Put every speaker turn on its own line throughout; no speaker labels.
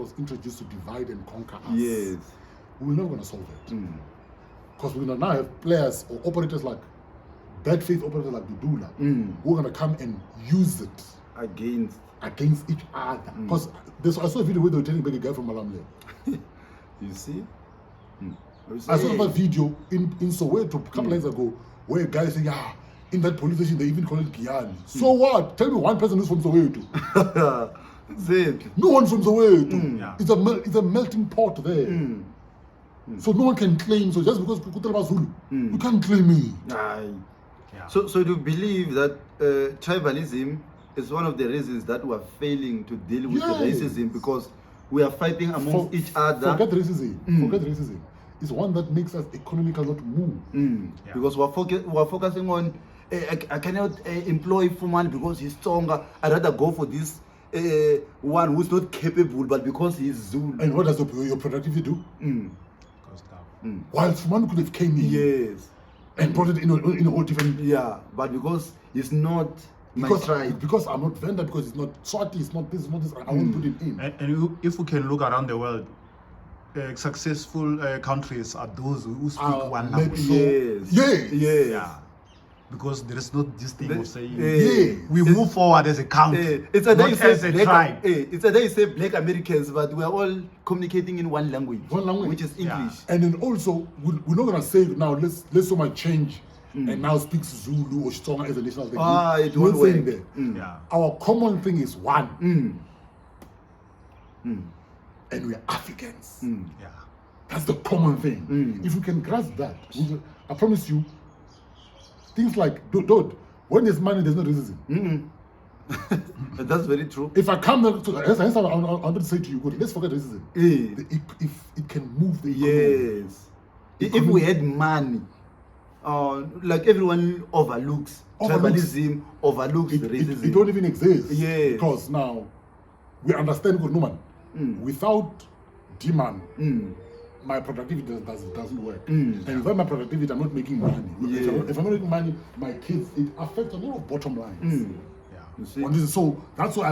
was introduced to divide and conquer us.
Yes.
We're never going to solve it. Because we're going to now have players or operators like, bad faith operators like Dudula, who are going to come and use it against each other. Because I saw a video where they were telling back a guy from Malamle.
You see?
I saw a video in Soweto a couple days ago where a guy said, in that police station they even call it Giyani. So what? Tell me one person who's from Soweto. No one from Soweto. It's a melting pot there. So no one can claim. So just because Kukutelaba Zulu, you can't claim me.
So do you believe that tribalism is one of the reasons that we are failing to deal with the racism, because we are fighting amongst each other?
Forget racism. It's one that makes us economically not move.
Because we're focusing on I cannot employ Fuman because he's stronger. I'd rather go for this one who's not capable, but because he's Zulu.
And what does your productivity do? While Fuman could have came in and brought it in a whole different...
but because it's not my tribe.
Because I'm not vendor, because it's not Swati, it's not this, I won't put it in.
And if we can look around the world, successful countries are those who speak one language. Because there is not this thing of saying we move forward as a country,
it's a
not as a tribe.
It's a day you say Black Americans, but we are all communicating in one language, which is English.
And then also, we're not gonna say now let's so much change and now speak Zulu or Xitsonga as a national thing.
It won't work.
Our common thing is one. And we're Africans. That's the common thing. If we can grasp that, I promise you, things like, when there's money, there's no racism.
That's very true.
If I come there, I wanted to say to you, let's forget racism. If it can move the economy.
If we had money, like everyone overlooks tribalism, overlooks racism.
It don't even exist. Because now, we understand good woman. Without demand, my productivity doesn't work. And without my productivity, I'm not making money. If I'm not making money, my kids, it affects a lot of bottom lines. You see? So that's why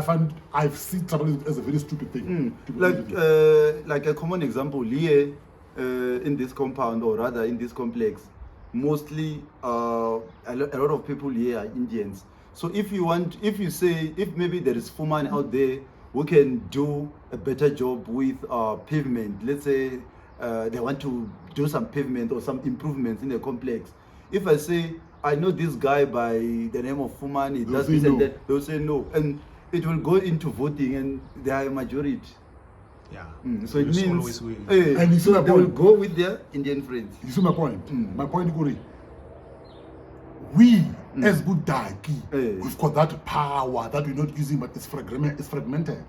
I've seen tribalism as a very stupid thing.
Like a common example here in this compound, or rather in this complex, mostly a lot of people here are Indians. So if maybe there is Fuman out there who can do a better job with pavement, let's say they want to do some pavement or some improvements in the complex. If I say, I know this guy by the name of Fuman, he does this and that, they'll say no. And it will go into voting and they are a majority. So it means
and you see
they will go with their Indian friends.
You see my point? My point is, we as good Daki, we've got that power that we're not using, but it's fragmented.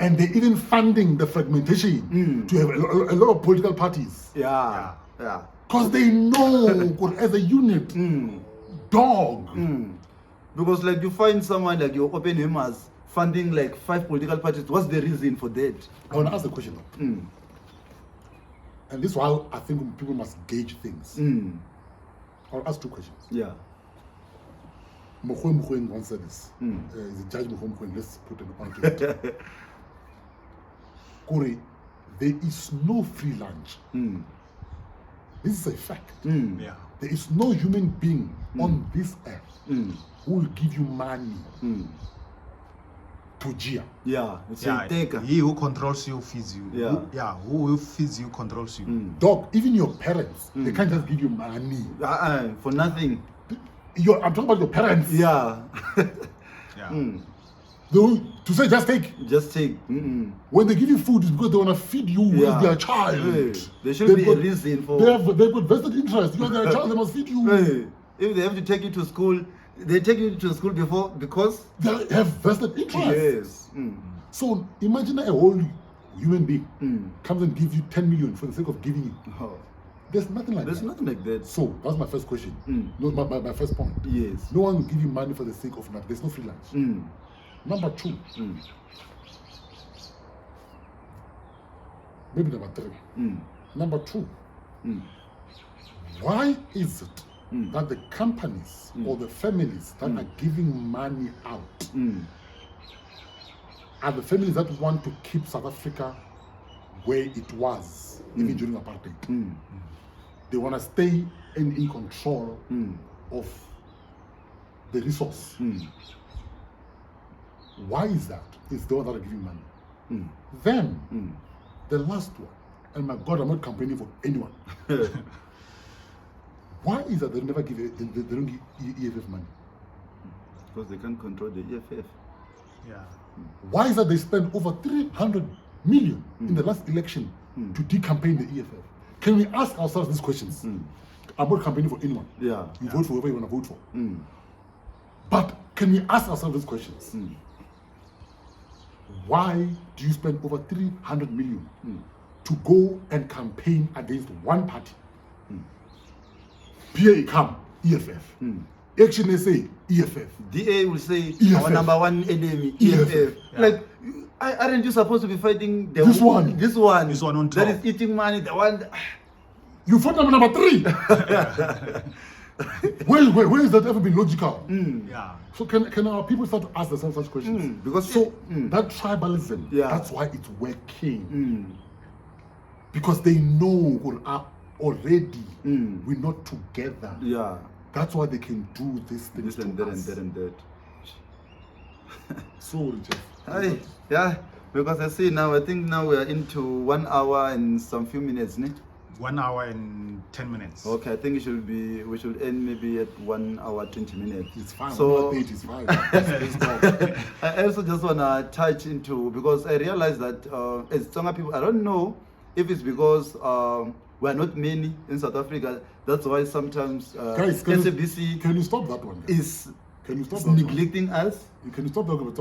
And they're even funding the fragmentation to have a lot of political parties. Because they know as a unit, dog.
Because like you find someone like your open him as funding like 5 political parties. What's the reason for that?
I want to ask the question though. And this is why I think people must gauge things. I'll ask 2 questions. Mokwe once said this. Is it Judge Mokwe? Let's put it on to it. Kore, there is no free lunch. This is a fact. There is no human being on this earth who will give you money to Gia.
He who controls you feeds you. Who feeds you controls you.
Dog, even your parents, they can't just give you money
for nothing.
I'm talking about your parents. To say just take. When they give you food, it's because they want to feed you as their child.
There should be a reason for.
They've got vested interest. You are their child. They must feed you.
If they have to take you to school, they take you to school because
they have vested interest. So imagine a whole human being comes and gives you 10 million for the sake of giving you. There's nothing like that. So that's my first question. No, my first point. No one will give you money for the sake of nothing. There's no free lunch. Number 2. Maybe number 3. Number 2. Why is it that the companies or the families that are giving money out are the families that want to keep South Africa where it was, even during apartheid. They want to stay in control of the resource. Why is that? It's the one that are giving money. Then, the last one, and my God, I'm not campaigning for anyone. Why is that they never give they don't give EFF money?
Because they can't control the EFF.
Yeah.
Why is that they spent over 300 million in the last election to decampaign the EFF? Can we ask ourselves these questions? I'm not campaigning for anyone.
Yeah.
You vote for whoever you want to vote for. But can we ask ourselves these questions? Why do you spend over 300 million to go and campaign against one party? PA come, EFF. Action SA, EFF.
DA will say,
EFF.
our number one enemy,
EFF.
EFF. Like, aren't you supposed to be fighting
This one.
This one.
This one on top.
That is eating money, the one...
You fought number 3. Where is that ever been logical?
Yeah.
So can our people start to ask themselves such questions?
Because
that tribalism, that's why it's working. Because they know already we're not together.
Yeah.
That's why they can do this thing.
This and that and that and that.
So, Jeff.
Yeah, because I see now, I think now we are into 1 hour and some few minutes, ne?
1 hour and 10 minutes.
Okay, I think we should end maybe at 1 hour 20 minutes.
It's fine.
So
1 hour 30 is fine.
I also just wanna touch into, because I realize that as Tsonga people, I don't know if it's because we are not many in South Africa. That's why sometimes
Guys,
SABC
can you stop that one?
is
Can you stop that one?
neglecting us.
Can you stop talking about